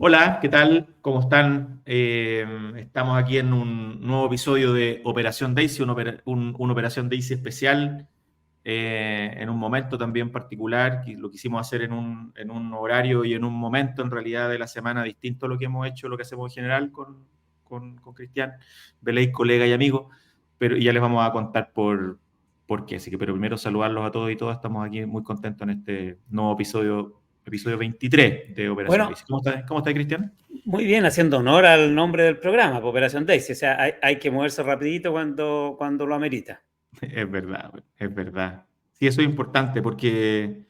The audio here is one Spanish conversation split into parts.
Hola, ¿qué tal? ¿Cómo están? Estamos aquí en un nuevo episodio de Operación Daisy, una Operación Daisy especial, en un momento también particular, que lo quisimos hacer en un horario y en un momento en realidad de la semana distinto a lo que hemos hecho, lo que hacemos en general con Cristian Beley, colega y amigo, pero y ya les vamos a contar por qué. Así que, pero primero saludarlos a todos y todas, estamos aquí muy contentos en este nuevo episodio 23 de Operación Bueno, Daisy. ¿Cómo está, Cristian? muy bien, haciendo honor al nombre del programa, Operación Daisy. O sea, hay que moverse rapidito cuando lo amerita. Es verdad, es verdad. Sí, eso es importante porque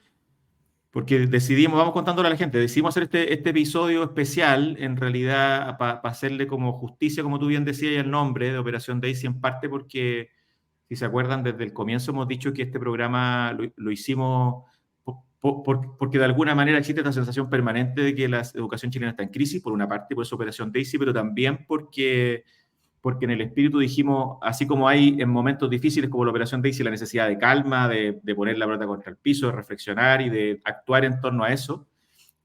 decidimos, vamos contándole a la gente, decidimos hacer este episodio especial, en realidad, para hacerle como justicia, como tú bien decías, el nombre de Operación Daisy, en parte porque, si se acuerdan, desde el comienzo hemos dicho que este programa lo hicimos porque de alguna manera existe esta sensación permanente de que la educación chilena está en crisis, por una parte, por esa Operación Daisy, pero también porque en el espíritu dijimos, así como hay en momentos difíciles como la Operación Daisy la necesidad de calma, de poner la pelota contra el piso, de reflexionar y de actuar en torno a eso,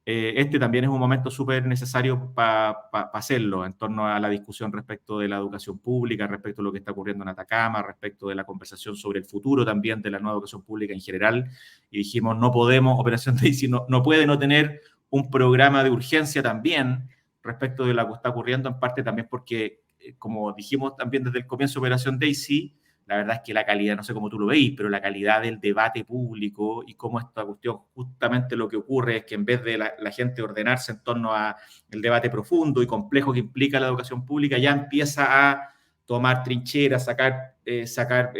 este también es un momento súper necesario para hacerlo, en torno a la discusión respecto de la educación pública, respecto a lo que está ocurriendo en Atacama, respecto de la conversación sobre el futuro también de la nueva educación pública en general. Y dijimos, no podemos, Operación Daisy no puede no tener un programa de urgencia también respecto de lo que está ocurriendo, en parte también porque, como dijimos también desde el comienzo de Operación Daisy, la verdad es que la calidad, no sé cómo tú lo veis, pero la calidad del debate público y cómo esta cuestión, justamente lo que ocurre es que en vez de la gente ordenarse en torno a el debate profundo y complejo que implica la educación pública, ya empieza a tomar trincheras, sacar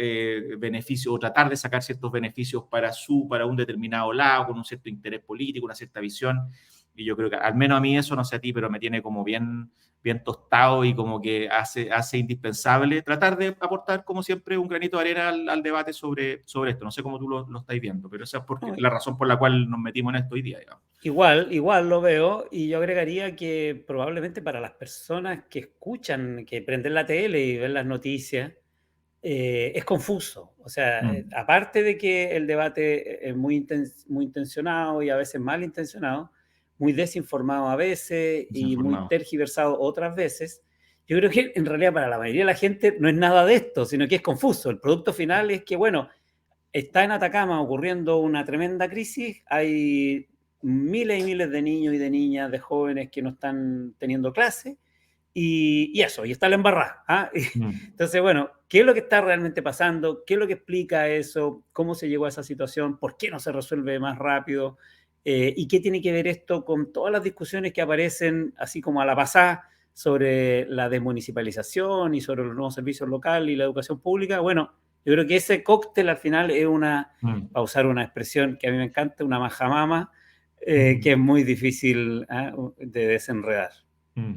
beneficios o tratar de sacar ciertos beneficios para un determinado lado, con un cierto interés político, una cierta visión. Y yo creo que, al menos a mí eso, no sé a ti, pero me tiene como bien tostado y como que hace indispensable tratar de aportar, como siempre, un granito de arena al debate sobre esto. No sé cómo tú lo estáis viendo, pero esa es No, la razón por la cual nos metimos en esto hoy día, digamos. igual lo veo, y yo agregaría que probablemente para las personas que escuchan, que prenden la tele y ven las noticias, es confuso. O sea, Mm, aparte de que el debate es muy intencionado y a veces mal intencionado, muy desinformado a veces y muy desinformado. tergiversado otras veces, yo creo que en realidad para la mayoría de la gente no es nada de esto, sino que es confuso. El producto final es que, bueno, está en Atacama ocurriendo una tremenda crisis, hay miles y miles de niños y de niñas, de jóvenes que no están teniendo clase, y eso, y está la embarrada. ¿Ah? Mm, Entonces, bueno, ¿qué es lo que está realmente pasando? ¿Qué es lo que explica eso? ¿Cómo se llegó a esa situación? ¿Por qué no se resuelve más rápido? ¿Y qué tiene que ver esto con todas las discusiones que aparecen, así como a la pasada, sobre la desmunicipalización y sobre los nuevos servicios locales y la educación pública? Bueno, yo creo que ese cóctel al final es mm, para usar una expresión que a mí me encanta, una majamama, que mm, es muy difícil de desenredar. mm.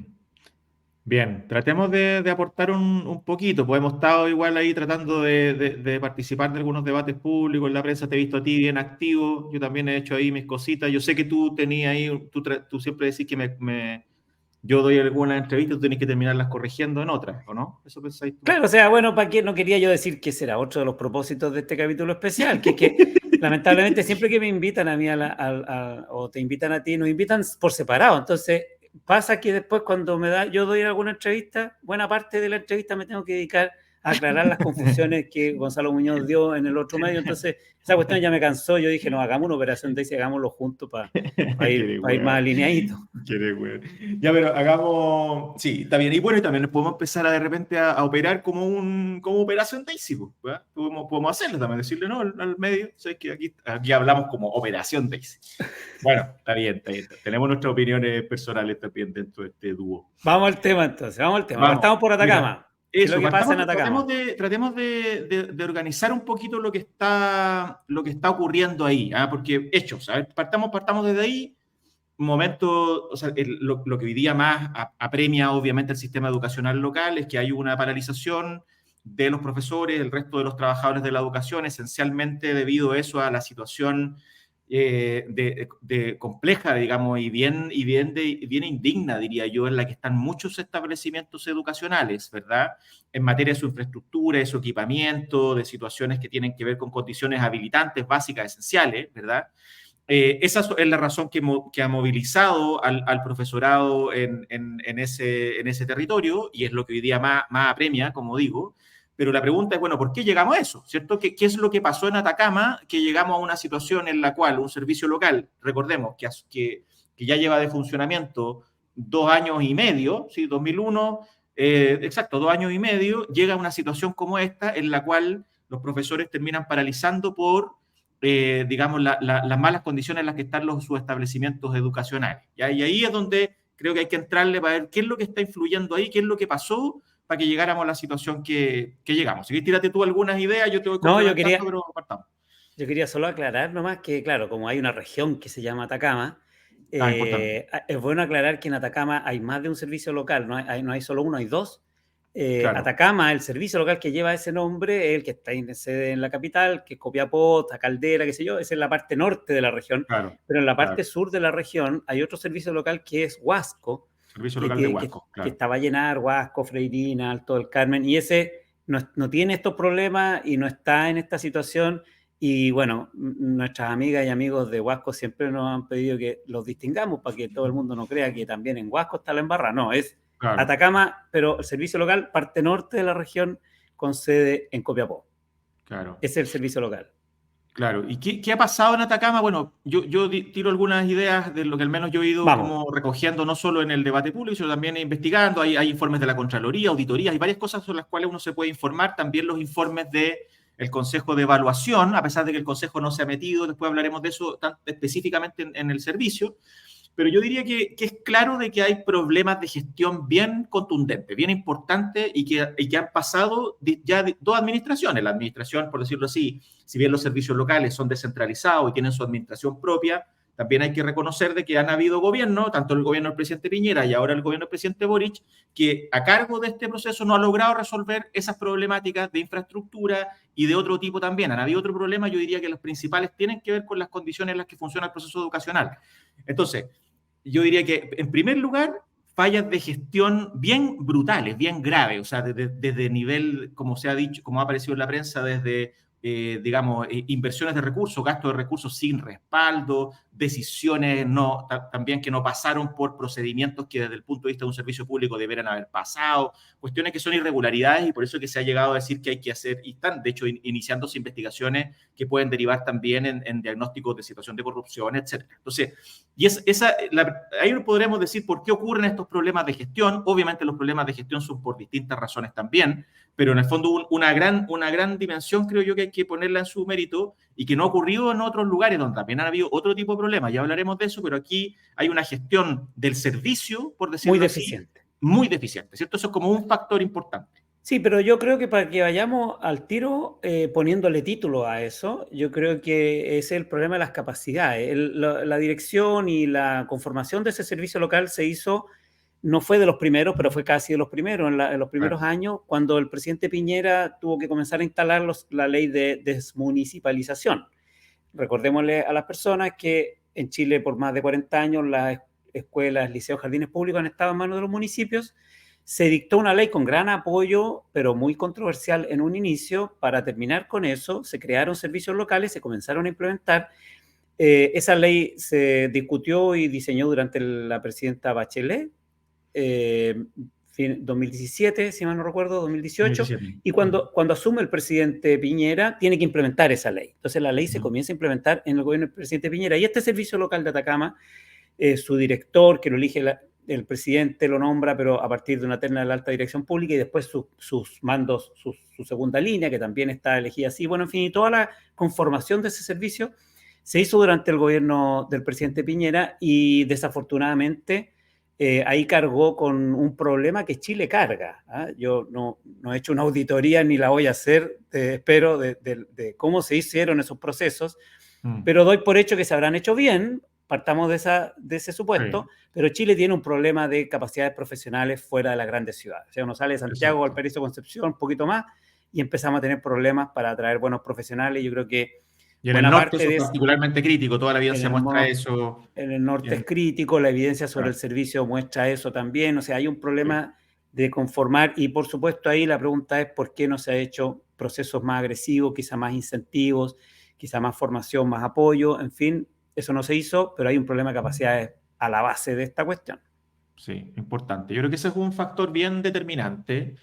Bien, tratemos de aportar un poquito, pues hemos estado igual ahí tratando de participar de algunos debates públicos, en la prensa te he visto a ti bien activo, yo también he hecho ahí mis cositas, yo sé que tú tenías ahí, tú siempre decís que yo doy algunas entrevistas, tú tenés que terminarlas corrigiendo en otras, ¿o no? ¿Eso pensáis tú? Claro, o sea, bueno, ¿para qué? No quería yo decir que será otro de los propósitos de este capítulo especial, que es que lamentablemente siempre que me invitan a mí o te invitan a ti, nos invitan por separado. Entonces pasa que después cuando yo doy alguna entrevista, buena parte de la entrevista me tengo que dedicar a aclarar las confusiones que Gonzalo Muñoz dio en el otro medio. Entonces esa cuestión ya me cansó. Yo dije, no, hagamos una operación de ese, hagámoslo juntos Quiere ir más weón. alineaditos. Quiere weón. Ya, pero hagamos. Sí, está bien. Y bueno, y también podemos empezar de repente a operar como operación Daisy, pues, ¿verdad? Podemos hacerlo también, decirle no al medio. Sabes que aquí hablamos como operación Daisy. Bueno, está bien, está bien. Tenemos nuestras opiniones personales también dentro de este dúo. Vamos al tema entonces, vamos al tema. Vamos, Partamos por mira, Atacama. ¿Qué es lo eso, que pasa partamos, en tratemos Atacama? de organizar un poquito lo que está ocurriendo ahí, ¿ah? Porque hechos, ¿sabes? Partamos desde ahí, un momento, o sea, lo que hoy día más apremia obviamente el sistema educacional local es que hay una paralización de los profesores, el resto de los trabajadores de la educación, esencialmente debido a eso, a la situación de compleja, digamos, y bien indigna, diría yo, en la que están muchos establecimientos educacionales, ¿verdad? En materia de su infraestructura, de su equipamiento, de situaciones que tienen que ver con condiciones habilitantes básicas, esenciales, ¿verdad? esa es la razón que ha movilizado al profesorado en ese territorio y es lo que hoy día más apremia, como digo. Pero la pregunta es, bueno, ¿por qué llegamos a eso? ¿Cierto? ¿Qué es lo que pasó en Atacama que llegamos a una situación en la cual un servicio local, recordemos que ya lleva de funcionamiento 2 años y medio, ¿sí? 2001, exacto, 2 años y medio, llega a una situación como esta en la cual los profesores terminan paralizando por digamos, las malas condiciones en las que están sus establecimientos educacionales. ¿Ya? Y ahí es donde creo que hay que entrarle para ver qué es lo que está influyendo ahí, qué es lo que pasó para que llegáramos a la situación que llegamos. Si quieres, tírate tú algunas ideas, yo te voy No, complementando, pero partamos. yo quería solo aclarar nomás que, claro, como hay una región que se llama Atacama, Ah, importante. es bueno aclarar que en Atacama hay más de un servicio local, no hay solo uno, hay dos. Claro, Atacama, el servicio local que lleva ese nombre, es el que está en sede en la capital, que es Copiapó, Caldera, qué sé yo, esa es la parte norte de la región, claro, pero en la parte claro. sur de la región hay otro servicio local que es Huasco, Servicio que, local de que, que, Huasco, que claro. está Vallenar, Huasco, Freirina, Alto del Carmen, y ese no tiene estos problemas y no está en esta situación. Y bueno, nuestras amigas y amigos de Huasco siempre nos han pedido que los distingamos para que todo el mundo no crea que también en Huasco está la embarrada. No, es Claro, Atacama, pero el servicio local, parte norte de la región, con sede en Copiapó. claro. Ese es el servicio local. Claro, ¿y qué ha pasado en Atacama? Bueno, yo tiro algunas ideas de lo que al menos yo he ido Vamos. como recogiendo no solo en el debate público, sino también investigando. Hay informes de la Contraloría, auditorías, hay varias cosas sobre las cuales uno se puede informar. También los informes del Consejo de Evaluación, a pesar de que el Consejo no se ha metido, después hablaremos de eso tan específicamente en el servicio. Pero yo diría que es claro de que hay problemas de gestión bien contundentes, bien importantes y que han pasado ya dos administraciones. La administración, por decirlo así, si bien los servicios locales son descentralizados y tienen su administración propia, también hay que reconocer de que han habido gobiernos, tanto el gobierno del presidente Piñera y ahora el gobierno del presidente Boric, que a cargo de este proceso no ha logrado resolver esas problemáticas de infraestructura y de otro tipo también. Han habido otros problemas, yo diría que los principales tienen que ver con las condiciones en las que funciona el proceso educacional. Entonces, yo diría que, en primer lugar, fallas de gestión bien brutales, bien graves, o sea, desde nivel, como se ha dicho, como ha aparecido en la prensa, desde, digamos, inversiones de recursos, gastos de recursos sin respaldo, decisiones también que no pasaron por procedimientos que desde el punto de vista de un servicio público deberían haber pasado, cuestiones que son irregularidades y por eso que se ha llegado a decir que hay que hacer, y están, de hecho, iniciándose investigaciones que pueden derivar también en diagnósticos de situación de corrupción, etc. Entonces, ahí podremos decir por qué ocurren estos problemas de gestión. Obviamente los problemas de gestión son por distintas razones también, pero en el fondo una gran dimensión creo yo que hay que ponerla en su mérito y que no ha ocurrido en otros lugares donde también han habido otro tipo de problemas. Ya hablaremos de eso, pero aquí hay una gestión del servicio, por Muy decirlo así, deficiente. muy deficiente, ¿cierto? Eso es como un factor importante. Sí, pero yo creo que para que vayamos al tiro poniéndole título a eso, yo creo que ese es el problema de las capacidades. La dirección y la conformación de ese servicio local se hizo, no fue de los primeros, pero fue casi de los primeros, en los primeros Claro, años, cuando el presidente Piñera tuvo que comenzar a instalar la ley de desmunicipalización. Recordémosle a las personas que en Chile por más de 40 años las escuelas, liceos, jardines públicos han estado en manos de los municipios. Se dictó una ley con gran apoyo, pero muy controversial en un inicio. Para terminar con eso, se crearon servicios locales, se comenzaron a implementar. Esa ley se discutió y diseñó durante la presidenta Bachelet, 2017, si mal no recuerdo, 2018, 2017. y cuando asume el presidente Piñera, tiene que implementar esa ley. Entonces la ley se Uh-huh. comienza a implementar en el gobierno del presidente Piñera, y este servicio local de Atacama, su director, que lo elige el presidente, lo nombra, pero a partir de una terna de la alta dirección pública, y después sus mandos, su segunda línea, que también está elegida así. Bueno, en fin, y toda la conformación de ese servicio se hizo durante el gobierno del presidente Piñera y desafortunadamente ahí cargó con un problema que Chile carga. Yo no he hecho una auditoría ni la voy a hacer, espero, de cómo se hicieron esos procesos, pero doy por hecho que se habrán hecho bien, partamos de ese supuesto, Sí, pero Chile tiene un problema de capacidades profesionales fuera de las grandes ciudades. O sea, uno sale de Santiago, exacto. Valparaíso, Concepción, un poquito más, y empezamos a tener problemas para atraer buenos profesionales. Yo creo que Y en el buena norte parte eso de es eso, particularmente crítico, toda la en evidencia el, muestra eso. en el norte es crítico, la evidencia sobre el Claro, servicio muestra eso también. O sea, hay un sí. problema de conformar, y por supuesto ahí la pregunta es por qué no se ha hecho procesos más agresivos, quizá más incentivos, quizá más formación, más apoyo, en fin. eso no se hizo, pero hay un problema de capacidades a la base de esta cuestión. Sí, importante. Yo creo que ese es un factor bien determinante.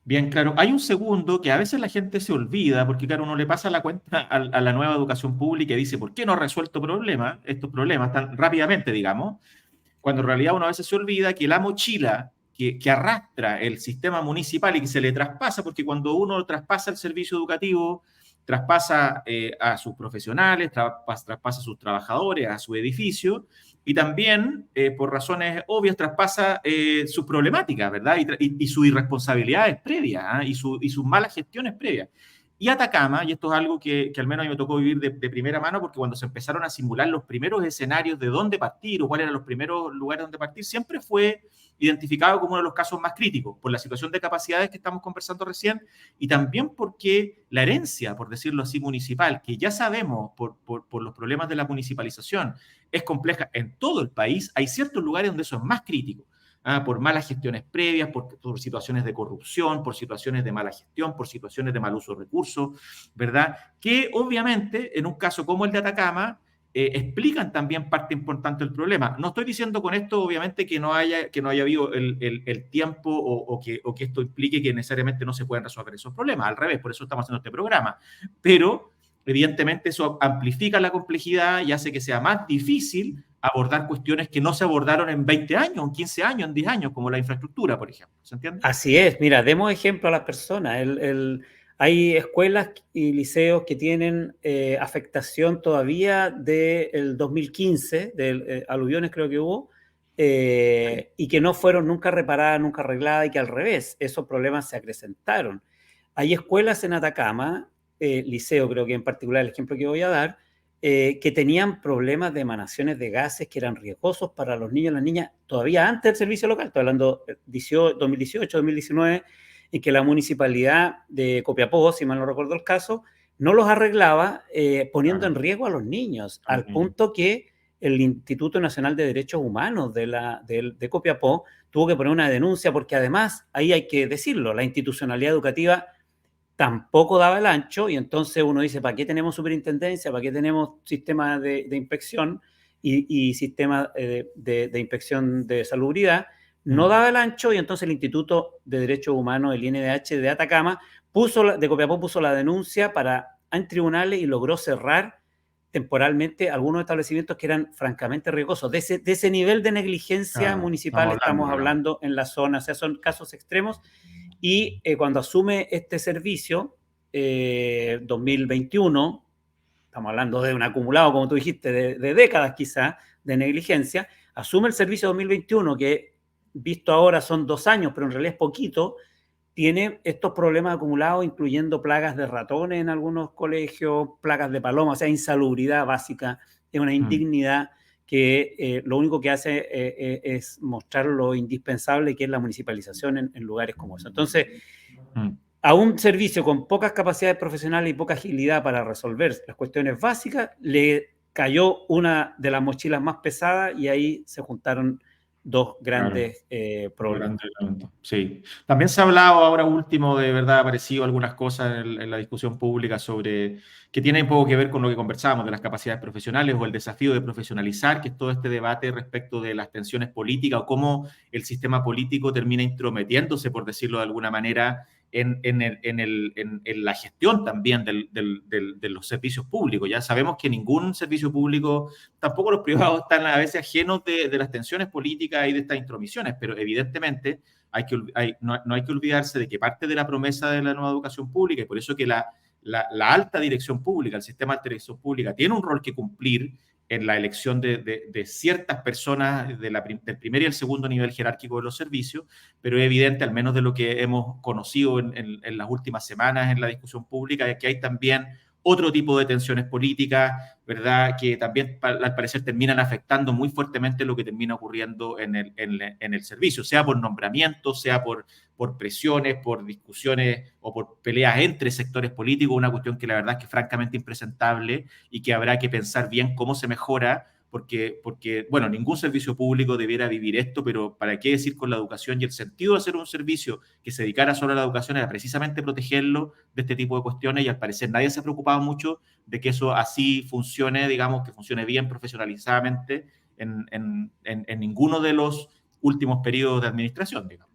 Bien, claro. Hay un segundo que a veces la gente se olvida, porque claro, uno le pasa la cuenta a la nueva educación pública y dice, ¿por qué no ha resuelto estos problemas tan rápidamente, digamos? Cuando en realidad uno a veces se olvida que la mochila que arrastra el sistema municipal y que se le traspasa, porque cuando uno traspasa el servicio educativo, traspasa a sus profesionales, traspasa a sus trabajadores, a su edificio, y también, por razones obvias, traspasa sus problemáticas, ¿verdad? Y sus irresponsabilidades previas, ¿eh? Y sus malas gestiones previas. Y Atacama, y esto es algo que al menos a mí me tocó vivir de primera mano, porque cuando se empezaron a simular los primeros escenarios de dónde partir o cuáles eran los primeros lugares donde partir, siempre fue identificado como uno de los casos más críticos por la situación de capacidades que estamos conversando recién y también porque la herencia, por decirlo así, municipal, que ya sabemos por los problemas de la municipalización, es compleja en todo el país. Hay ciertos lugares donde eso es más crítico. Por malas gestiones previas, por situaciones de corrupción, por situaciones de mala gestión, por situaciones de mal uso de recursos, ¿verdad? Que obviamente en un caso como el de Atacama explican también parte importante del problema. No estoy diciendo con esto, obviamente, que no haya habido el tiempo o que esto implique que necesariamente no se puedan resolver esos problemas. Al revés, por eso estamos haciendo este programa. Pero evidentemente eso amplifica la complejidad y hace que sea más difícil abordar cuestiones que no se abordaron en 20 años, en 15 años, en 10 años, como la infraestructura, por ejemplo. ¿Se entiende? Así es, mira, demos ejemplo a las personas. Hay escuelas y liceos que tienen afectación todavía del 2015, de aluviones creo que hubo, y que no fueron nunca reparadas, nunca arregladas, y que al revés, esos problemas se acrecentaron. Hay escuelas en Atacama, liceo creo que en particular el ejemplo que voy a dar, que tenían problemas de emanaciones de gases que eran riesgosos para los niños y las niñas todavía antes del servicio local. Estoy hablando de 2018, 2019, en que la municipalidad de Copiapó, si mal no recuerdo el caso, no los arreglaba, poniendo en riesgo a los niños, al punto que el Instituto Nacional de Derechos Humanos de Copiapó tuvo que poner una denuncia, porque además, ahí hay que decirlo, la institucionalidad educativa tampoco daba el ancho, y entonces uno dice, ¿para qué tenemos superintendencia? ¿Para qué tenemos sistemas de inspección y sistemas de inspección de salubridad? No daba el ancho, y entonces el Instituto de Derechos Humanos, el INDH de Atacama, de Copiapó, puso la denuncia en tribunales y logró cerrar temporalmente algunos establecimientos que eran francamente riesgosos. De ese nivel de negligencia municipal estamos hablando en la zona. O sea, son casos extremos. Y cuando asume este servicio, 2021, estamos hablando de un acumulado, como tú dijiste, de décadas quizás de negligencia, asume el servicio 2021, que visto ahora son 2 años, pero en realidad es poquito, tiene estos problemas acumulados, incluyendo plagas de ratones en algunos colegios, plagas de palomas, o sea, insalubridad básica, es una indignidad que lo único que hace es mostrar lo indispensable que es la municipalización en lugares como eso. Entonces, a un servicio con pocas capacidades profesionales y poca agilidad para resolver las cuestiones básicas, le cayó una de las mochilas más pesadas, y ahí se juntaron dos grandes problemas. Sí. También se ha hablado ahora último, de verdad, ha aparecido algunas cosas en la discusión pública sobre que tiene un poco que ver con lo que conversábamos de las capacidades profesionales o el desafío de profesionalizar, que es todo este debate respecto de las tensiones políticas o cómo el sistema político termina intrometiéndose, por decirlo de alguna manera, en la gestión también de los servicios públicos. Ya sabemos que ningún servicio público, tampoco los privados, están a veces ajenos de las tensiones políticas y de estas intromisiones, pero evidentemente no hay que olvidarse de que parte de la promesa de la nueva educación pública, y por eso que la alta dirección pública, el sistema de dirección pública, tiene un rol que cumplir en la elección de ciertas personas del primer y el segundo nivel jerárquico de los servicios, pero es evidente, al menos de lo que hemos conocido en las últimas semanas en la discusión pública, es que hay también otro tipo de tensiones políticas, ¿verdad?, que también al parecer terminan afectando muy fuertemente lo que termina ocurriendo en el servicio, sea por nombramiento, sea por presiones, por discusiones o por peleas entre sectores políticos, una cuestión que la verdad es que es francamente impresentable y que habrá que pensar bien cómo se mejora, porque, bueno, ningún servicio público debiera vivir esto, pero ¿para qué decir con la educación? Y el sentido de hacer un servicio que se dedicara solo a la educación era precisamente protegerlo de este tipo de cuestiones, y al parecer nadie se ha preocupado mucho de que eso así funcione, digamos, que funcione bien profesionalizadamente en ninguno de los últimos periodos de administración, digamos.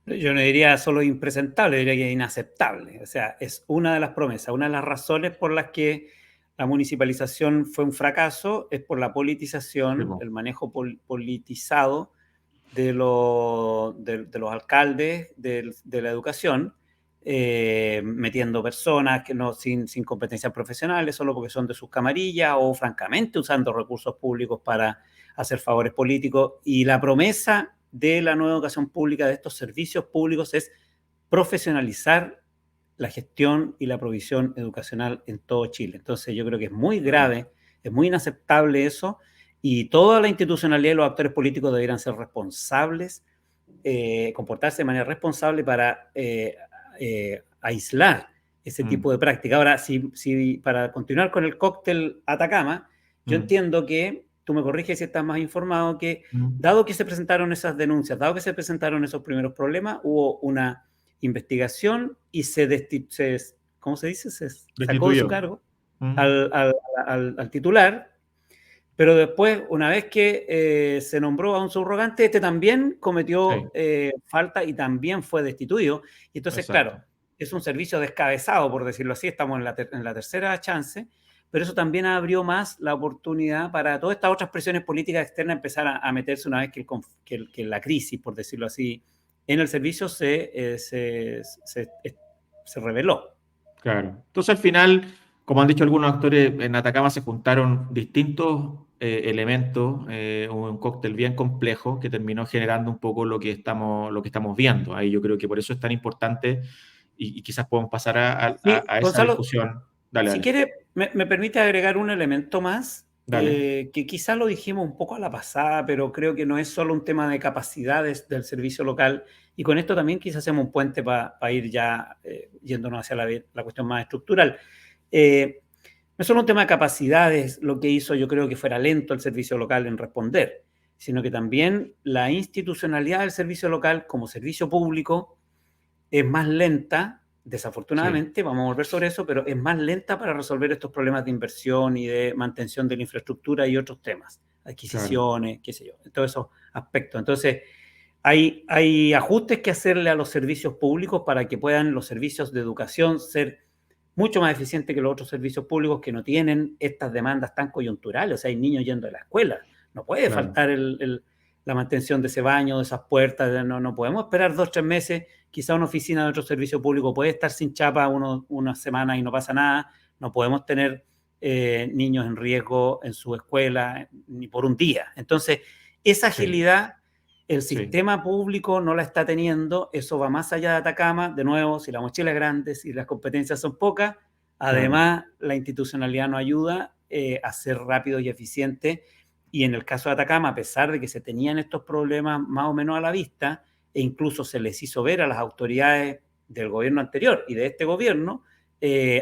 Yo no diría solo impresentable, diría que inaceptable. O sea, es una de las promesas, una de las razones por las que la municipalización fue un fracaso, es por la politización, el manejo politizado de los alcaldes de la educación, metiendo personas que no, sin competencias profesionales, solo porque son de sus camarillas, o francamente usando recursos públicos para hacer favores políticos. Y la promesa de la nueva educación pública, de estos servicios públicos, es profesionalizar la gestión y la provisión educacional en todo Chile. Entonces yo creo que es muy grave, es muy inaceptable eso, y toda la institucionalidad y los actores políticos deberían ser responsables, comportarse de manera responsable para aislar ese tipo de práctica. Ahora, si para continuar con el cóctel Atacama, yo entiendo que, tú me corriges si estás más informado, que dado que se presentaron esas denuncias, dado que se presentaron esos primeros problemas, hubo una investigación y ¿cómo se dice? Se sacó de su cargo al titular, pero después, una vez que se nombró a un subrogante, este también cometió falta y también fue destituido. Y entonces, claro, es un servicio descabezado, por decirlo así, estamos en la tercera chance, pero eso también abrió más la oportunidad para todas estas otras presiones políticas externas empezar a meterse una vez que la crisis, por decirlo así, en el servicio se reveló. Claro. Entonces, al final, como han dicho algunos actores, en Atacama se juntaron distintos elementos, un cóctel bien complejo que terminó generando un poco lo que estamos viendo. Ahí yo creo que por eso es tan importante, y quizás podemos pasar a esa Gonzalo, discusión. Si quiere, me permite agregar un elemento más, que quizás lo dijimos un poco a la pasada, pero creo que no es solo un tema de capacidades del servicio local, y con esto también quizás hacemos un puente para ir ya yéndonos hacia la cuestión más estructural. No es solo un tema de capacidades lo que hizo, yo creo, que fuera lento el servicio local en responder, sino que también la institucionalidad del servicio local como servicio público es más lenta. Desafortunadamente, vamos a volver sobre eso, pero es más lenta para resolver estos problemas de inversión y de mantención de la infraestructura y otros temas, adquisiciones, qué sé yo, todos esos aspectos. Entonces, hay ajustes que hacerle a los servicios públicos para que puedan los servicios de educación ser mucho más eficientes que los otros servicios públicos que no tienen estas demandas tan coyunturales. O sea, hay niños yendo a la escuela, no puede faltar la mantención de ese baño, de esas puertas, no podemos esperar 2 o 3 meses. Quizá una oficina de otro servicio público puede estar sin chapa unas semanas y no pasa nada. No podemos tener niños en riesgo en su escuela ni por un día. Entonces, esa agilidad el sistema público no la está teniendo. Eso va más allá de Atacama. De nuevo, si la mochila es grande, si las competencias son pocas, además la institucionalidad no ayuda a ser rápido y eficiente. Y en el caso de Atacama, a pesar de que se tenían estos problemas más o menos a la vista, e incluso se les hizo ver a las autoridades del gobierno anterior y de este gobierno,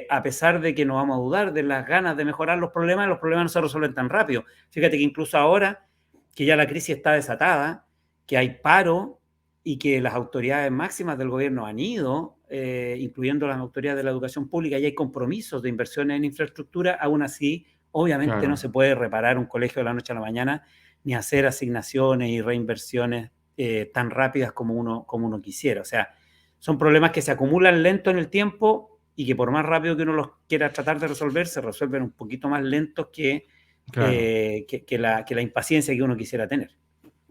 a pesar de que no vamos a dudar de las ganas de mejorar los problemas no se resuelven tan rápido. Fíjate que incluso ahora que ya la crisis está desatada, que hay paro y que las autoridades máximas del gobierno han ido, incluyendo las autoridades de la educación pública, y hay compromisos de inversiones en infraestructura, aún así, obviamente no se puede reparar un colegio de la noche a la mañana, ni hacer asignaciones y reinversiones tan rápidas como uno quisiera. O sea, son problemas que se acumulan lento en el tiempo y que por más rápido que uno los quiera tratar de resolver, se resuelven un poquito más lentos que la impaciencia que uno quisiera tener.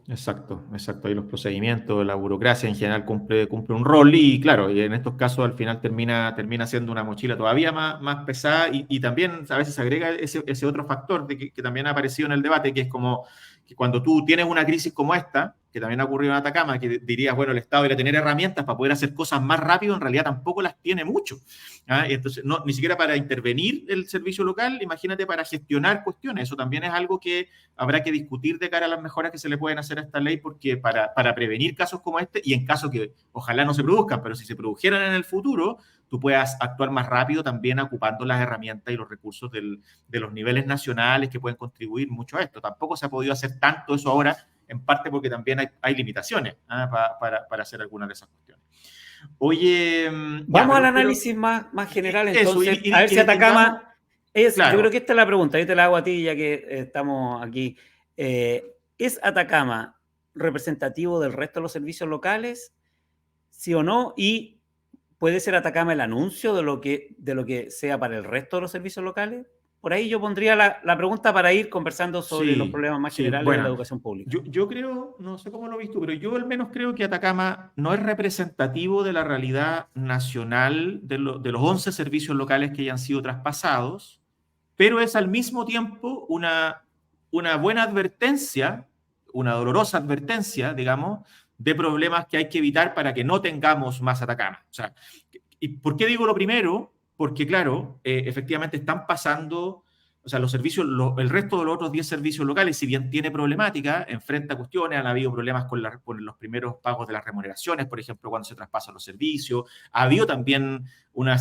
Exacto. Ahí los procedimientos, la burocracia en general cumple un rol, y claro, y en estos casos al final termina siendo una mochila todavía más pesada, y también a veces se agrega ese otro factor que también ha aparecido en el debate, que es como que cuando tú tienes una crisis como esta, que también ha ocurrido en Atacama, que dirías, bueno, el Estado debería tener herramientas para poder hacer cosas más rápido, en realidad tampoco las tiene mucho. Y entonces, no, ni siquiera para intervenir el servicio local, imagínate para gestionar cuestiones. Eso también es algo que habrá que discutir de cara a las mejoras que se le pueden hacer a esta ley, porque para prevenir casos como este, y en caso que ojalá no se produzcan, pero si se produjeran en el futuro, tú puedas actuar más rápido también ocupando las herramientas y los recursos de los niveles nacionales que pueden contribuir mucho a esto. Tampoco se ha podido hacer tanto eso ahora, en parte porque también hay limitaciones para hacer algunas de esas cuestiones. Oye, vamos al análisis más general entonces, a ver si Atacama es, claro. Yo creo que esta es la pregunta, yo te la hago a ti ya que estamos aquí. ¿Es Atacama representativo del resto de los servicios locales? ¿Sí o no? Y ¿puede ser Atacama el anuncio de lo que sea para el resto de los servicios locales? Por ahí yo pondría la pregunta para ir conversando sobre los problemas más generales de la educación pública. Yo creo, no sé cómo lo has visto, pero yo al menos creo que Atacama no es representativo de la realidad nacional de los 11 servicios locales que hayan sido traspasados, pero es al mismo tiempo una buena advertencia, una dolorosa advertencia, digamos, de problemas que hay que evitar para que no tengamos más Atacama. O sea, ¿y por qué digo lo primero? Porque, claro, efectivamente están pasando, o sea, los servicios, el resto de los otros 10 servicios locales, si bien tiene problemática, enfrenta cuestiones, han habido problemas con los primeros pagos de las remuneraciones, por ejemplo, cuando se traspasan los servicios, ha habido también una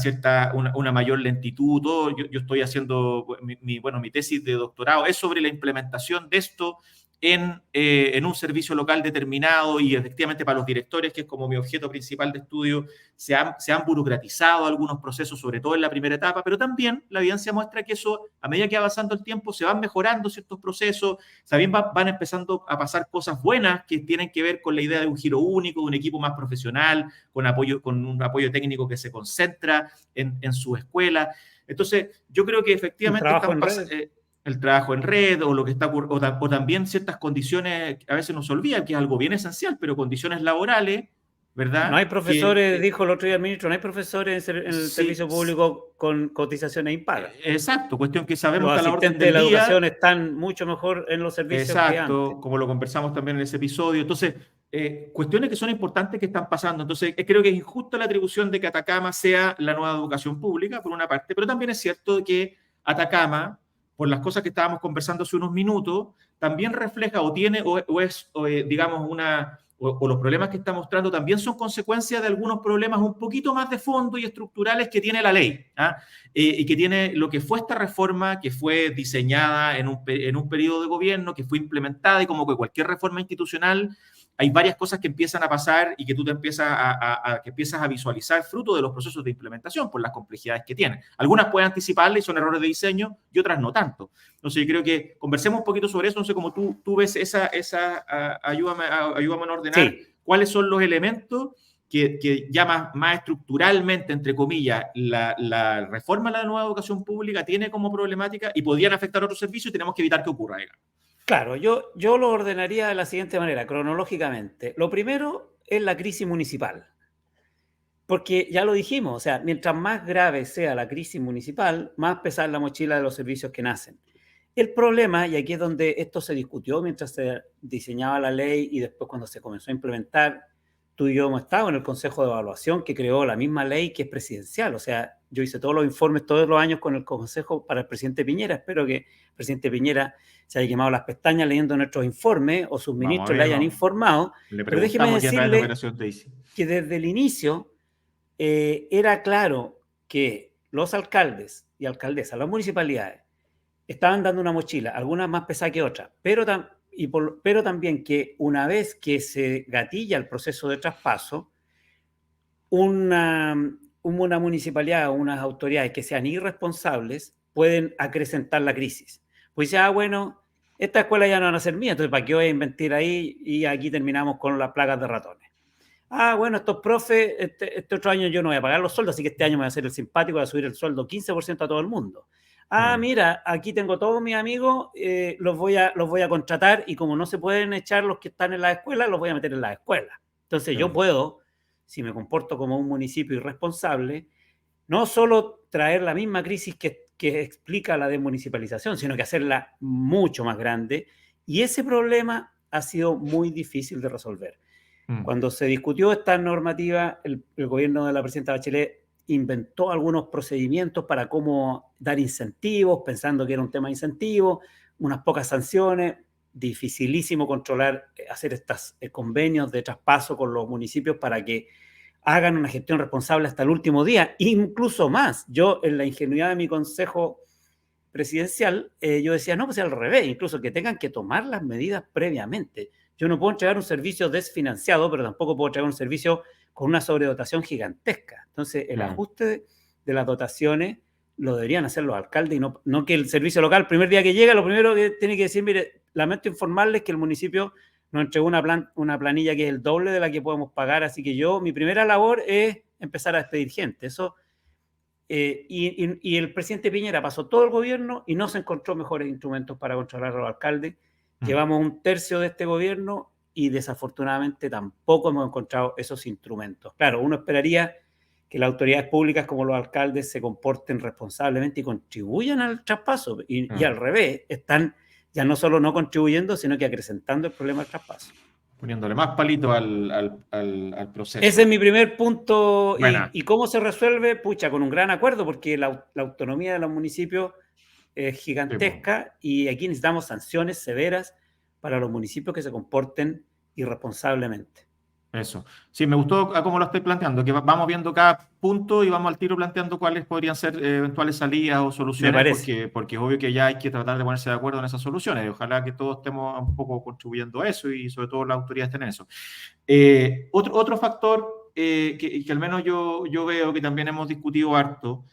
mayor lentitud, todo. Yo estoy haciendo, mi tesis de doctorado es sobre la implementación de esto en un servicio local determinado, y efectivamente para los directores, que es como mi objeto principal de estudio, se han burocratizado algunos procesos, sobre todo en la primera etapa, pero también la evidencia muestra que eso, a medida que va avanzando el tiempo, se van mejorando ciertos procesos, también van empezando a pasar cosas buenas que tienen que ver con la idea de un giro único, de un equipo más profesional, con un apoyo técnico que se concentra en su escuela. Entonces, yo creo que efectivamente el trabajo en red, o lo que está o también ciertas condiciones, a veces nos olvida que es algo bien esencial, pero condiciones laborales, ¿verdad? No hay profesores, dijo el otro día el ministro, no hay profesores en el servicio público con cotizaciones impagas. Exacto, cuestión que sabemos que a la orden del día. Los asistentes de la educación están mucho mejor en los servicios que antes. Exacto, como lo conversamos también en ese episodio. Entonces, cuestiones que son importantes que están pasando. Entonces, creo que es injusta la atribución de que Atacama sea la nueva educación pública, por una parte, pero también es cierto que Atacama, por las cosas que estábamos conversando hace unos minutos, también refleja digamos, los problemas que está mostrando también son consecuencia de algunos problemas un poquito más de fondo y estructurales que tiene la ley, y que tiene lo que fue esta reforma, que fue diseñada en un periodo de gobierno, que fue implementada, y como que cualquier reforma institucional, hay varias cosas que empiezan a pasar y que tú te empiezas a visualizar fruto de los procesos de implementación por las complejidades que tienen. Algunas pueden anticiparle y son errores de diseño, y otras no tanto. Entonces, yo creo que conversemos un poquito sobre eso. No sé cómo tú ves ayúdame a ordenar cuáles son los elementos que ya más estructuralmente, entre comillas, la reforma de la nueva educación pública tiene como problemática y podrían afectar a otros servicios, y tenemos que evitar que ocurra. Claro, yo lo ordenaría de la siguiente manera, cronológicamente. Lo primero es la crisis municipal, porque ya lo dijimos, o sea, mientras más grave sea la crisis municipal, más pesada es la mochila de los servicios que nacen. El problema, y aquí es donde esto se discutió mientras se diseñaba la ley y después cuando se comenzó a implementar, tú y yo hemos estado en el Consejo de Evaluación que creó la misma ley que es presidencial. O sea, yo hice todos los informes todos los años con el Consejo para el presidente Piñera. Espero que el presidente Piñera se haya quemado las pestañas leyendo nuestros informes, o sus ministros le hayan informado. Pero déjeme decirle que desde el inicio era claro que los alcaldes y alcaldesas, las municipalidades, estaban dando una mochila, algunas más pesada que otras, pero también que una vez que se gatilla el proceso de traspaso, una municipalidad o unas autoridades que sean irresponsables pueden acrecentar la crisis. Pues ya, bueno, esta escuela ya no van a ser mía, entonces ¿para qué voy a invertir ahí? Y aquí terminamos con las plagas de ratones. Bueno, estos profes, este otro año yo no voy a pagar los sueldos, así que este año me voy a hacer el simpático, voy a subir el sueldo 15% a todo el mundo. Mira, aquí tengo todos mis amigos, los voy a contratar, y como no se pueden echar los que están en la escuela, los voy a meter en la escuela. Entonces yo puedo, si me comporto como un municipio irresponsable, no solo traer la misma crisis que explica la desmunicipalización, sino que hacerla mucho más grande. Y ese problema ha sido muy difícil de resolver. Cuando se discutió esta normativa, el gobierno de la presidenta Bachelet inventó algunos procedimientos para cómo dar incentivos, pensando que era un tema de incentivos, unas pocas sanciones, dificilísimo controlar, hacer estos convenios de traspaso con los municipios para que hagan una gestión responsable hasta el último día, incluso más. Yo, en la ingenuidad de mi consejo presidencial, yo decía, no, pues al revés, incluso que tengan que tomar las medidas previamente. Yo no puedo entregar un servicio desfinanciado, pero tampoco puedo entregar un servicio con una sobredotación gigantesca. Entonces, el ajuste de las dotaciones lo deberían hacer los alcaldes y no que el servicio local, el primer día que llega, lo primero que tiene que decir, mire, lamento informarles que el municipio nos entregó una planilla que es el doble de la que podemos pagar, así que mi primera labor es empezar a despedir gente. Eso, y el presidente Piñera pasó todo el gobierno y no se encontró mejores instrumentos para controlar a los alcaldes. Llevamos un tercio de este gobierno y desafortunadamente tampoco hemos encontrado esos instrumentos. Claro, uno esperaría que las autoridades públicas como los alcaldes se comporten responsablemente y contribuyan al traspaso. Y al revés, están ya no solo no contribuyendo, sino que acrecentando el problema del traspaso. Poniéndole más palito al proceso. Ese es mi primer punto. Bueno. ¿Y cómo se resuelve? Pucha, con un gran acuerdo, porque la autonomía de los municipios es gigantesca y aquí necesitamos sanciones severas para los municipios que se comporten irresponsablemente. Eso. Sí, me gustó cómo lo estoy planteando, que vamos viendo cada punto y vamos al tiro planteando cuáles podrían ser eventuales salidas o soluciones, porque es obvio que ya hay que tratar de ponerse de acuerdo en esas soluciones. Y ojalá que todos estemos un poco contribuyendo a eso y sobre todo las autoridades estén en eso. Otro factor que al menos yo veo que también hemos discutido harto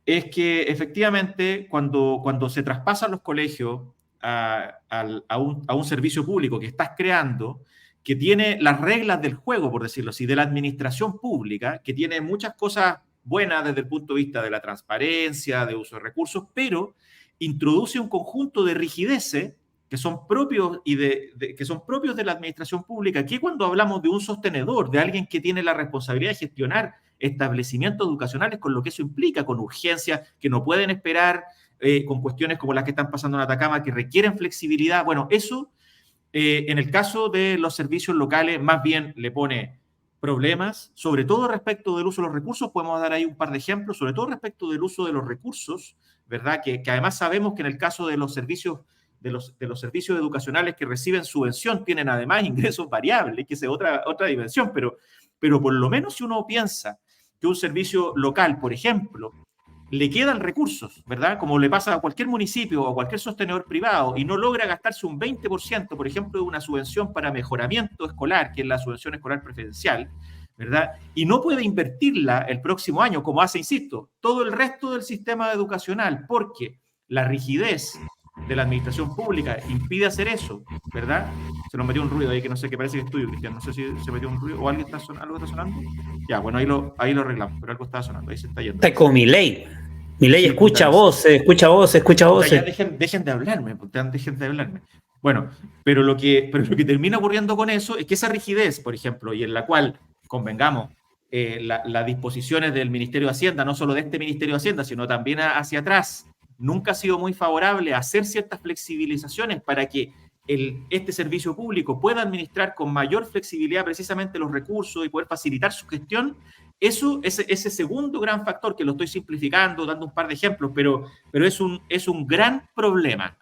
es que efectivamente cuando se traspasan los colegios a un servicio público que estás creando, que tiene las reglas del juego, por decirlo así, de la administración pública, que tiene muchas cosas buenas desde el punto de vista de la transparencia, de uso de recursos, pero introduce un conjunto de rigideces que son propios que son propios de la administración pública, que cuando hablamos de un sostenedor, de alguien que tiene la responsabilidad de gestionar establecimientos educacionales, con lo que eso implica, con urgencia, que no pueden esperar, con cuestiones como las que están pasando en Atacama, que requieren flexibilidad. Bueno, eso en el caso de los servicios locales, más bien le pone problemas, sobre todo respecto del uso de los recursos. Podemos dar ahí un par de ejemplos, sobre todo respecto del uso de los recursos, ¿verdad? Que además sabemos que en el caso de los servicios de los servicios educacionales que reciben subvención tienen además ingresos variables, que es otra dimensión, pero por lo menos si uno piensa que un servicio local, por ejemplo, le quedan recursos, ¿verdad? Como le pasa a cualquier municipio o a cualquier sostenedor privado y no logra gastarse un 20%, por ejemplo, de una subvención para mejoramiento escolar, que es la subvención escolar preferencial, ¿verdad? Y no puede invertirla el próximo año, como hace, insisto, todo el resto del sistema educacional, porque la rigidez de la administración pública impide hacer eso, ¿verdad? Se nos metió un ruido ahí que no sé, que parece que es tuyo, Cristian. No sé si se metió un ruido o algo está sonando. Ya, bueno, ahí lo arreglamos, pero algo estaba sonando, ahí se está yendo. Está con Milei. Milei, sí, escucha voces. Ya dejen de hablarme, dejen de hablarme. Bueno, pero lo que termina ocurriendo con eso es que esa rigidez, por ejemplo, y en la cual, convengamos, las disposiciones del Ministerio de Hacienda, no solo de este Ministerio de Hacienda, sino también hacia atrás, nunca ha sido muy favorable a hacer ciertas flexibilizaciones para que este servicio público pueda administrar con mayor flexibilidad precisamente los recursos y poder facilitar su gestión. Eso, ese segundo gran factor, que lo estoy simplificando, dando un par de ejemplos, pero es un gran problema.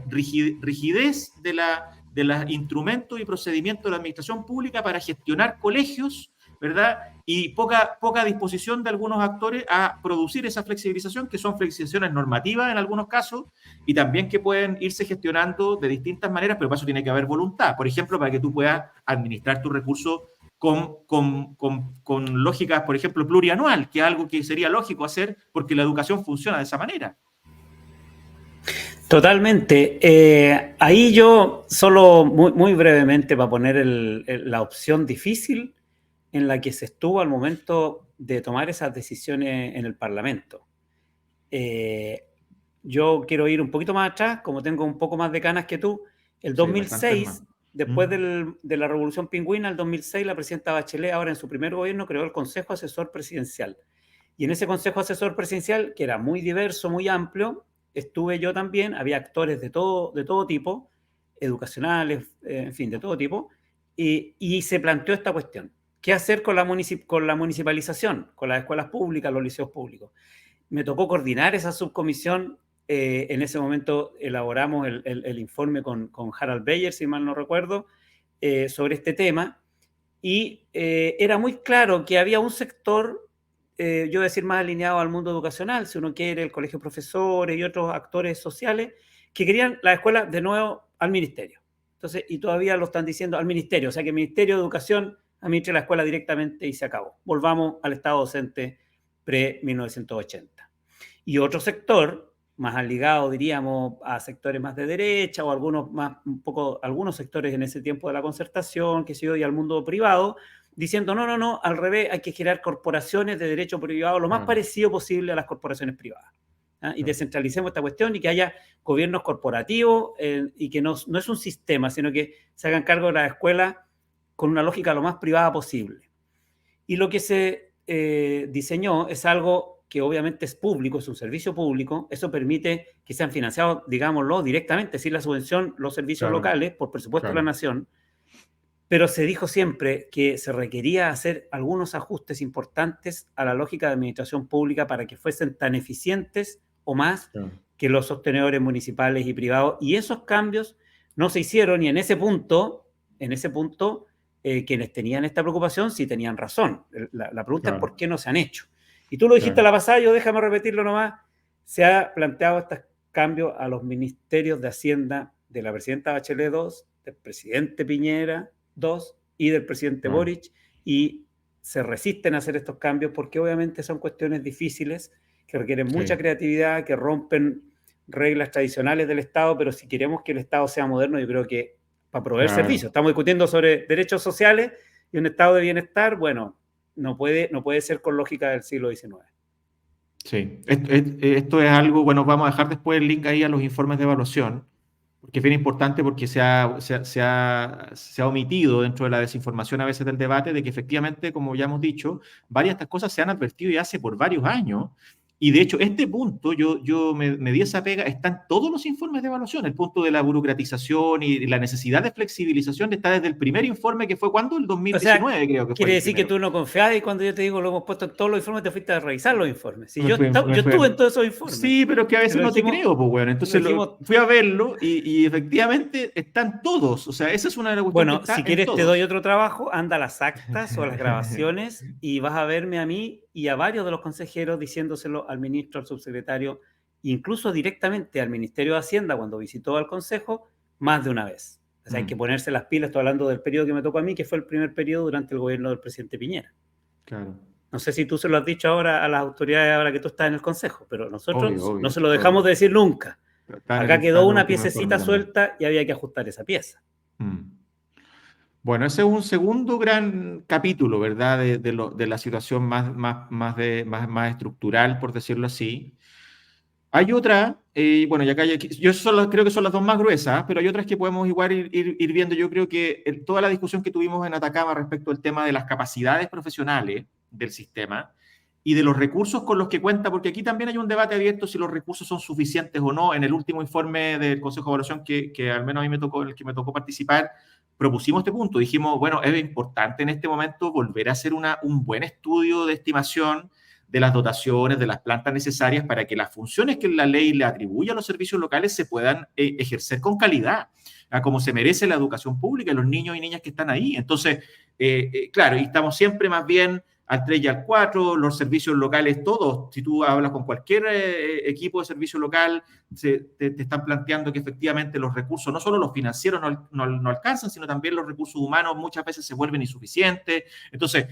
Rigidez de los instrumentos y procedimientos de la administración pública para gestionar colegios, ¿verdad? Y poca disposición de algunos actores a producir esa flexibilización, que son flexibilizaciones normativas en algunos casos, y también que pueden irse gestionando de distintas maneras, pero para eso tiene que haber voluntad. Por ejemplo, para que tú puedas administrar tus recursos con lógicas, por ejemplo, plurianual, que es algo que sería lógico hacer porque la educación funciona de esa manera. Totalmente. Ahí yo solo muy brevemente para poner la opción difícil en la que se estuvo al momento de tomar esas decisiones en el Parlamento. Yo quiero ir un poquito más atrás, como tengo un poco más de canas que tú. El 2006, después de la Revolución Pingüina, el 2006, la presidenta Bachelet, ahora en su primer gobierno, creó el Consejo Asesor Presidencial. Y en ese Consejo Asesor Presidencial, que era muy diverso, muy amplio, estuve yo también, había actores de todo tipo, educacionales, en fin, de todo tipo, y se planteó esta cuestión. ¿Qué hacer con la municipalización, con las escuelas públicas, los liceos públicos? Me tocó coordinar esa subcomisión. En ese momento elaboramos el informe con Harald Beyer, si mal no recuerdo, sobre este tema, y era muy claro que había un sector, yo voy a decir más alineado al mundo educacional, si uno quiere, el colegio de profesores y otros actores sociales, que querían la escuela de nuevo al ministerio. Entonces, y todavía lo están diciendo al ministerio, o sea que el Ministerio de Educación administre la escuela directamente y se acabó. Volvamos al Estado docente pre-1980. Y otro sector, más ligado, diríamos, a sectores más de derecha o algunos sectores en ese tiempo de la concertación, que se dio, y al mundo privado, diciendo no, al revés, hay que generar corporaciones de derecho privado lo más parecido posible a las corporaciones privadas. Y descentralicemos esta cuestión y que haya gobiernos corporativos y que no es un sistema, sino que se hagan cargo de las escuelas con una lógica lo más privada posible. Y lo que se diseñó es algo que obviamente es público, es un servicio público. Eso permite que sean financiados, digámoslo, directamente, sin la subvención, los servicios locales, por presupuesto de la nación. Pero se dijo siempre que se requería hacer algunos ajustes importantes a la lógica de administración pública para que fuesen tan eficientes o más que los sostenedores municipales y privados. Y esos cambios no se hicieron, y en ese punto, quienes tenían esta preocupación sí tenían razón. La pregunta es ¿por qué no se han hecho? Y tú lo dijiste la pasada, yo déjame repetirlo nomás. Se ha planteado estos cambios a los ministerios de Hacienda de la presidenta Bachelet II, del presidente Piñera II y del presidente Boric, y se resisten a hacer estos cambios porque obviamente son cuestiones difíciles que requieren mucha creatividad, que rompen reglas tradicionales del Estado, pero si queremos que el Estado sea moderno, yo creo que para proveer servicios. Estamos discutiendo sobre derechos sociales y un estado de bienestar, bueno, no puede ser con lógica del siglo XIX. Sí, esto es algo, bueno, vamos a dejar después el link ahí a los informes de evaluación, porque es bien importante porque se ha omitido dentro de la desinformación a veces del debate de que efectivamente, como ya hemos dicho, varias de estas cosas se han advertido ya hace por varios años. Y de hecho, este punto, yo me di esa pega, están todos los informes de evaluación. El punto de la burocratización y la necesidad de flexibilización está desde el primer informe, que fue cuando, el 2019, creo que fue. Quiere decir que tú no confiabas y cuando yo te digo lo hemos puesto en todos los informes, te fuiste a revisar los informes. Si yo estuve en todos esos informes. Sí, pero que a veces no te creo, pues bueno. Entonces fui a verlo y efectivamente están todos. O sea, esa es una de las cuestiones. Bueno, si quieres te doy otro trabajo, anda a las actas o a las grabaciones y vas a verme a mí y a varios de los consejeros diciéndoselo al ministro, al subsecretario, incluso directamente al Ministerio de Hacienda cuando visitó al Consejo, más de una vez. O sea, hay que ponerse las pilas. Estoy hablando del periodo que me tocó a mí, que fue el primer periodo durante el gobierno del presidente Piñera. Claro. No sé si tú se lo has dicho ahora a las autoridades ahora que tú estás en el Consejo, pero nosotros obvio, no se lo dejamos de decir nunca. Acá quedó una piececita suelta y había que ajustar esa pieza. Bueno, ese es un segundo gran capítulo, ¿verdad? De la situación más estructural, por decirlo así. Hay otra, bueno, ya acá yo creo que son las dos más gruesas, pero hay otras que podemos igual ir viendo. Yo creo que toda la discusión que tuvimos en Atacama respecto al tema de las capacidades profesionales del sistema y de los recursos con los que cuenta, porque aquí también hay un debate abierto si los recursos son suficientes o no. En el último informe del Consejo de Evaluación, que al menos a mí el que me tocó participar, propusimos este punto. Dijimos, bueno, es importante en este momento volver a hacer un buen estudio de estimación de las dotaciones, de las plantas necesarias para que las funciones que la ley le atribuye a los servicios locales se puedan ejercer con calidad, como se merece la educación pública y los niños y niñas que están ahí. Entonces, claro, y estamos siempre más bien al 3 y al 4, los servicios locales todos. Si tú hablas con cualquier equipo de servicio local, te están planteando que efectivamente los recursos, no solo los financieros no alcanzan, sino también los recursos humanos muchas veces se vuelven insuficientes. Entonces,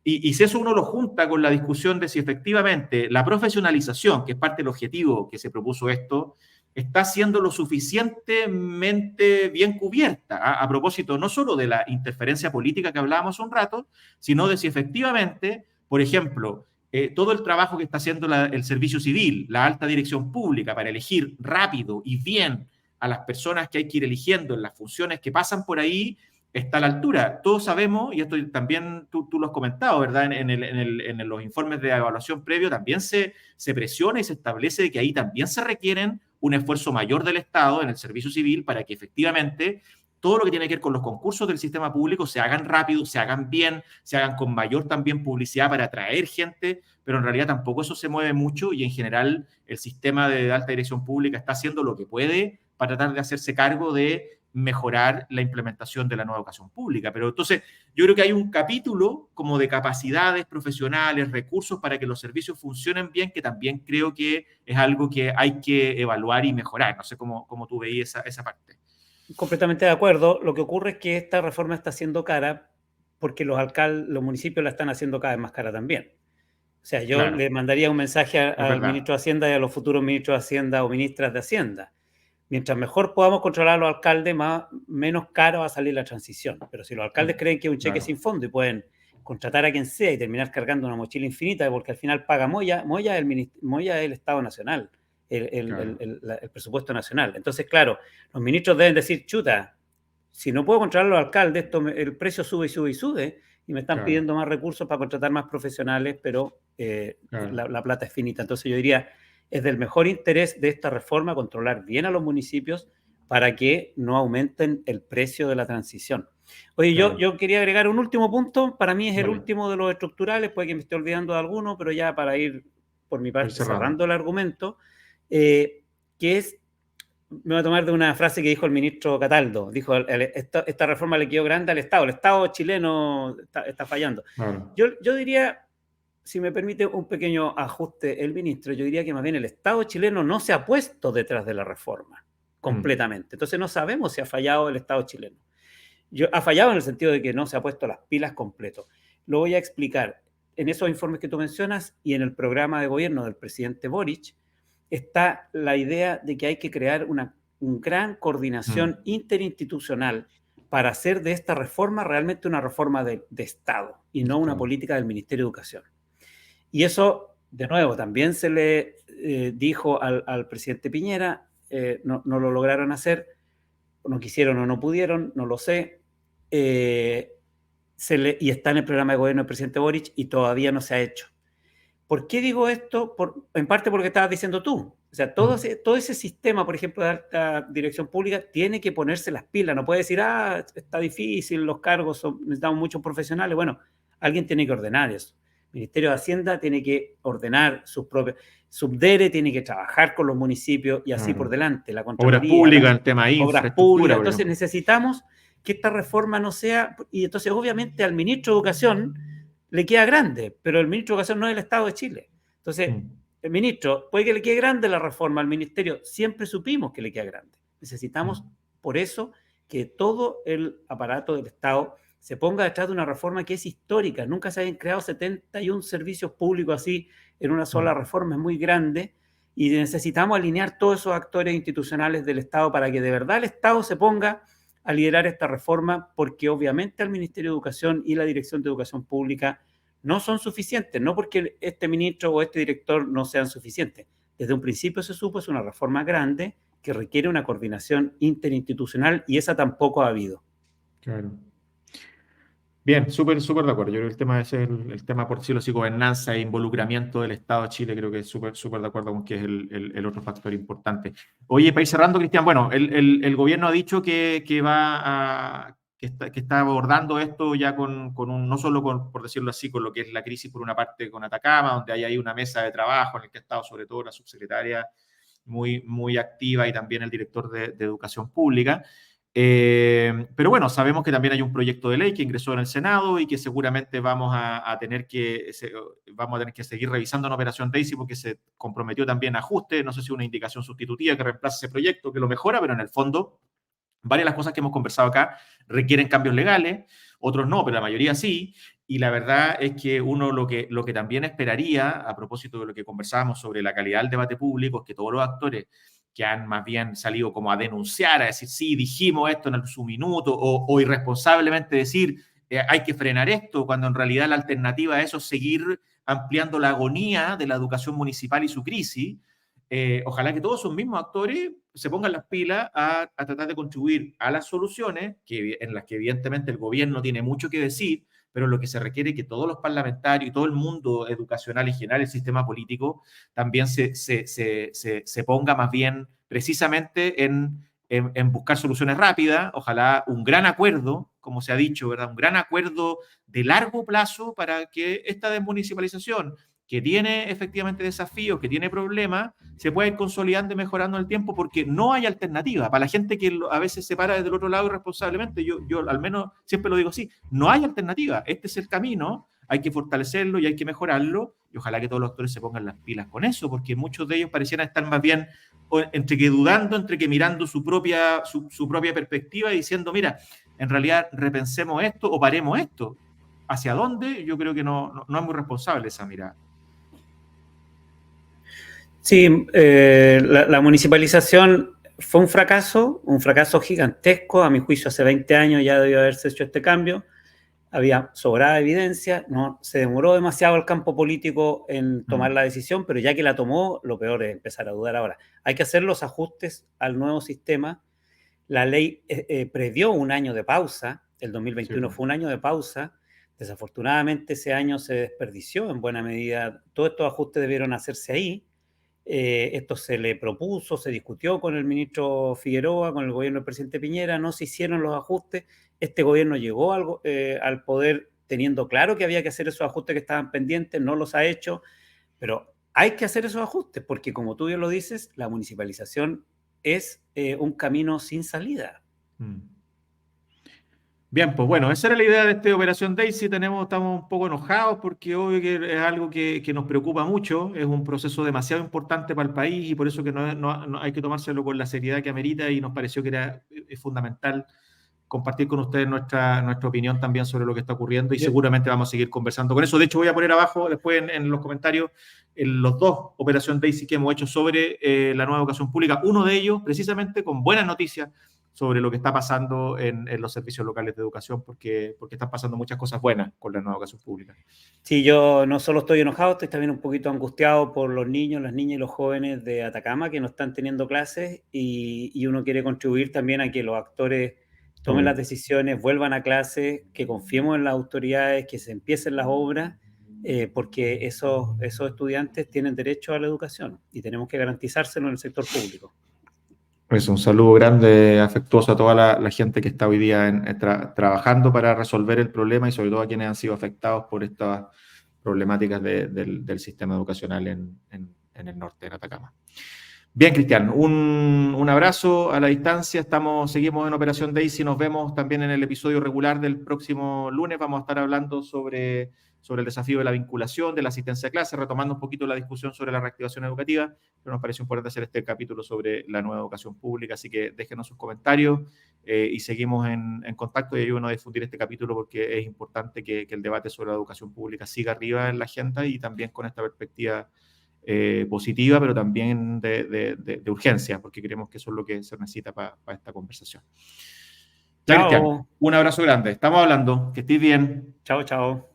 y si eso uno lo junta con la discusión de si efectivamente la profesionalización, que es parte del objetivo que se propuso esto, está siendo lo suficientemente bien cubierta, a propósito no solo de la interferencia política que hablábamos un rato, sino de si efectivamente, por ejemplo, todo el trabajo que está haciendo el servicio civil, la alta dirección pública para elegir rápido y bien a las personas que hay que ir eligiendo en las funciones que pasan por ahí, está a la altura. Todos sabemos, y esto también tú lo has comentado, ¿verdad? En los informes de evaluación previo también se presiona y se establece que ahí también se requieren un esfuerzo mayor del Estado en el servicio civil para que efectivamente todo lo que tiene que ver con los concursos del sistema público se hagan rápido, se hagan bien, se hagan con mayor también publicidad para atraer gente, pero en realidad tampoco eso se mueve mucho y en general el sistema de alta dirección pública está haciendo lo que puede para tratar de hacerse cargo de mejorar la implementación de la nueva educación pública. Pero entonces yo creo que hay un capítulo como de capacidades profesionales, recursos para que los servicios funcionen bien, que también creo que es algo que hay que evaluar y mejorar. No sé cómo tú veías esa parte. Completamente de acuerdo. Lo que ocurre es que esta reforma está siendo cara porque los municipios la están haciendo cada vez más cara también. O sea, yo le mandaría un mensaje al ministro de Hacienda y a los futuros ministros de Hacienda o ministras de Hacienda. Mientras mejor podamos controlar a los alcaldes, menos caro va a salir la transición. Pero si los alcaldes creen que es un cheque sin fondo y pueden contratar a quien sea y terminar cargando una mochila infinita, porque al final paga Moya es el Estado Nacional, el presupuesto nacional. Entonces, claro, los ministros deben decir, chuta, si no puedo controlar a los alcaldes, el precio sube y sube y sube, y me están pidiendo más recursos para contratar más profesionales, pero la plata es finita. Entonces yo diría, es del mejor interés de esta reforma controlar bien a los municipios para que no aumenten el precio de la transición. Oye, yo quería agregar un último punto, para mí es el último de los estructurales, puede que me esté olvidando de alguno, pero ya para ir por mi parte cerrando el argumento, que es, me voy a tomar de una frase que dijo el ministro Cataldo, dijo, esta reforma le quedó grande al Estado, el Estado chileno está fallando. Yo diría, si me permite un pequeño ajuste el ministro, yo diría que más bien el Estado chileno no se ha puesto detrás de la reforma completamente. Entonces no sabemos si ha fallado el Estado chileno. Ha fallado en el sentido de que no se ha puesto las pilas completo. Lo voy a explicar. En esos informes que tú mencionas y en el programa de gobierno del presidente Boric está la idea de que hay que crear una gran coordinación interinstitucional para hacer de esta reforma realmente una reforma de Estado y no una política del Ministerio de Educación. Y eso, de nuevo, también se le dijo al presidente Piñera, no lo lograron hacer, no quisieron o no pudieron, no lo sé, y está en el programa de gobierno del presidente Boric y todavía no se ha hecho. ¿Por qué digo esto? En parte porque estabas diciendo tú. O sea, todo ese sistema, por ejemplo, de alta dirección pública, tiene que ponerse las pilas. No puede decir, está difícil, los cargos, necesitamos muchos profesionales. Bueno, alguien tiene que ordenar eso. El Ministerio de Hacienda tiene que ordenar sus propios... Subdere tiene que trabajar con los municipios y así por delante. La Contraloría, obras públicas, el tema de obras públicas. Entonces necesitamos que esta reforma no sea... Y entonces obviamente al ministro de Educación le queda grande, pero el ministro de Educación no es el Estado de Chile. Entonces, el ministro, puede que le quede grande la reforma al ministerio, siempre supimos que le queda grande. Necesitamos, por eso, que todo el aparato del Estado se ponga detrás de una reforma que es histórica. Nunca se habían creado 71 servicios públicos así en una sola reforma, es muy grande, y necesitamos alinear todos esos actores institucionales del Estado para que de verdad el Estado se ponga a liderar esta reforma, porque obviamente al Ministerio de Educación y la Dirección de Educación Pública no son suficientes, no porque este ministro o este director no sean suficientes. Desde un principio se supo, es una reforma grande que requiere una coordinación interinstitucional y esa tampoco ha habido. Claro. Bien, súper de acuerdo. Yo creo que el tema es el tema, por decirlo así, gobernanza e involucramiento del Estado de Chile, creo que es súper de acuerdo con que es el otro factor importante. Oye, para ir cerrando, Cristian, bueno, el gobierno ha dicho que está abordando esto ya no solo por decirlo así, con lo que es la crisis por una parte con Atacama, donde hay ahí una mesa de trabajo en el que ha estado sobre todo la subsecretaria muy activa y también el director de Educación Pública. Pero bueno, sabemos que también hay un proyecto de ley que ingresó en el Senado y que seguramente vamos a tener que seguir revisando en Operación Daisy porque se comprometió también a ajuste, no sé si una indicación sustitutiva que reemplace ese proyecto, que lo mejora, pero en el fondo varias de las cosas que hemos conversado acá requieren cambios legales, otros no, pero la mayoría sí, y la verdad es que uno lo que también esperaría, a propósito de lo que conversábamos sobre la calidad del debate público, es que todos los actores que han más bien salido como a denunciar, a decir, sí, dijimos esto en su minuto, o irresponsablemente decir, hay que frenar esto, cuando en realidad la alternativa a eso es seguir ampliando la agonía de la educación municipal y su crisis. ojalá que todos esos mismos actores se pongan las pilas a tratar de contribuir a las soluciones, en las que evidentemente el gobierno tiene mucho que decir, pero lo que se requiere es que todos los parlamentarios y todo el mundo educacional en general, el sistema político, también se ponga más bien precisamente en buscar soluciones rápidas, ojalá un gran acuerdo, como se ha dicho, ¿verdad? Un gran acuerdo de largo plazo para que esta desmunicipalización, que tiene efectivamente desafíos, que tiene problemas, se pueda ir consolidando y mejorando en el tiempo, porque no hay alternativa. Para la gente que a veces se para desde el otro lado irresponsablemente, yo al menos siempre lo digo así, no hay alternativa. Este es el camino, hay que fortalecerlo y hay que mejorarlo, y ojalá que todos los actores se pongan las pilas con eso, porque muchos de ellos parecieran estar más bien entre que dudando, entre que mirando su propia perspectiva y diciendo, mira, en realidad repensemos esto o paremos esto. ¿Hacia dónde? Yo creo que no es muy responsable esa mirada. Sí, la municipalización fue un fracaso gigantesco. A mi juicio, hace 20 años ya debió haberse hecho este cambio. Había sobrada evidencia, no se demoró demasiado el campo político en tomar la decisión, pero ya que la tomó, lo peor es empezar a dudar ahora. Hay que hacer los ajustes al nuevo sistema. La ley previó un año de pausa, el 2021 fue un año de pausa. Desafortunadamente ese año se desperdició en buena medida. Todos estos ajustes debieron hacerse ahí. Esto se le propuso, se discutió con el ministro Figueroa, con el gobierno del presidente Piñera, no se hicieron los ajustes. Este gobierno llegó al poder teniendo claro que había que hacer esos ajustes que estaban pendientes, no los ha hecho, pero hay que hacer esos ajustes porque, como tú bien lo dices, la municipalización es un camino sin salida. Bien, pues bueno, esa era la idea de esta Operación Daisy. Estamos un poco enojados porque obvio que es algo que nos preocupa mucho, es un proceso demasiado importante para el país y por eso que no hay que tomárselo con la seriedad que amerita, y nos pareció que es fundamental compartir con ustedes nuestra opinión también sobre lo que está ocurriendo, y seguramente vamos a seguir conversando con eso. De hecho, voy a poner abajo después en los comentarios los dos Operación Daisy que hemos hecho sobre la nueva educación pública, uno de ellos precisamente con buenas noticias sobre lo que está pasando en los servicios locales de educación, porque están pasando muchas cosas buenas con la nueva educación pública. Sí, yo no solo estoy enojado, estoy también un poquito angustiado por los niños, las niñas y los jóvenes de Atacama que no están teniendo clases, y uno quiere contribuir también a que los actores tomen las decisiones, vuelvan a clase, que confiemos en las autoridades, que se empiecen las obras, porque esos estudiantes tienen derecho a la educación y tenemos que garantizárselo en el sector público. Pues un saludo grande, afectuoso a toda la gente que está hoy día trabajando para resolver el problema, y sobre todo a quienes han sido afectados por estas problemáticas del sistema educacional en el norte, en Atacama. Bien, Cristian, un abrazo a la distancia. Seguimos en Operación Daisy. Nos vemos también en el episodio regular del próximo lunes. Vamos a estar hablando sobre el desafío de la vinculación, de la asistencia a clase, retomando un poquito la discusión sobre la reactivación educativa, pero nos pareció importante hacer este capítulo sobre la nueva educación pública, así que déjenos sus comentarios y seguimos en contacto, y ayúdenos a difundir este capítulo porque es importante que el debate sobre la educación pública siga arriba en la agenda, y también con esta perspectiva positiva, pero también de urgencia, porque creemos que eso es lo que se necesita para esta conversación. Ya, Cristian, un abrazo grande. Estamos hablando. Que estés bien. Chao, chao.